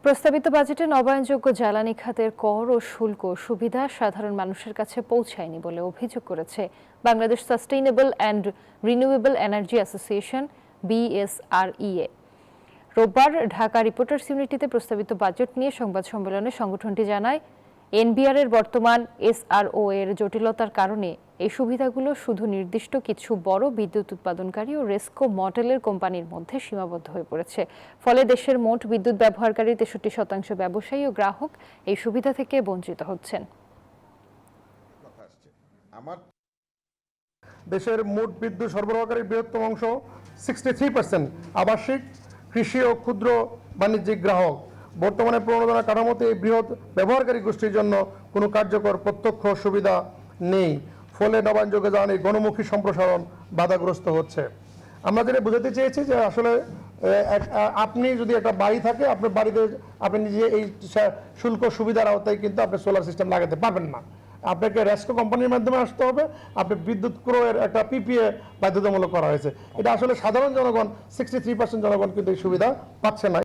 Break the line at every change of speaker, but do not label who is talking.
প্রস্তাবিত বাজেটে নবায়নযোগ্য জ্বালানি খাতের কর ও শুল্ক সুবিধা সাধারণ মানুষের কাছে পৌঁছায়নি বলে অভিযোগ করেছে Bangladesh sustainable and renewable energy association BSREA। রোববার ঢাকা রিপোর্টার্স ইউনিটিতে প্রস্তাবিত বাজেট নিয়ে সংবাদ সম্মেলনে সংগঠনটি জানায়, NBR এর বর্তমান SRO এর জটিলতার কারণে এই সুবিধাগুলো শুধু নির্দিষ্ট কিছু বড় বিদ্যুৎ উৎপাদনকারী ও রেসকো মডেলের কোম্পানির মধ্যে সীমাবদ্ধ হয়ে পড়েছে। ফলে দেশের মোট বিদ্যুৎ ব্যবহারকারীর 63% ব্যবসায়ী ও গ্রাহক এই সুবিধা থেকে বঞ্চিত হচ্ছেন।
দেশের মোট বিদ্যুৎ সরবরাহকারীর বৃহত্তম অংশ 63% আবাসিক, কৃষি ও ক্ষুদ্র বাণিজ্যিক গ্রাহক। বর্তমানে প্রণোদনা কাঠামোতে এই বৃহৎ ব্যবহারকারী গোষ্ঠীর জন্য কোনো কার্যকর প্রত্যক্ষ সুবিধা নেই। ফলে নবায়নযোগ্য জ্বালানির গণমুখী সম্প্রসারণ বাধাগ্রস্ত হচ্ছে। আমরা যেটা বোঝাতে চেয়েছি যে আসলে আপনি যদি একটা বাড়ি থাকে, আপনার বাড়িতে আপনি নিজে এই শুল্ক সুবিধার আওতায় কিন্তু আপনি সোলার সিস্টেম লাগাতে পারবেন না। আপনাকে রেসকো কোম্পানির মাধ্যমে আসতে হবে। আপনি বিদ্যুৎ ক্রয়ের একটা PPA বাধ্যতামূলক করা হয়েছে। এটা আসলে সাধারণ জনগণ 63% জনগণ কিন্তু এই সুবিধা পাচ্ছে না।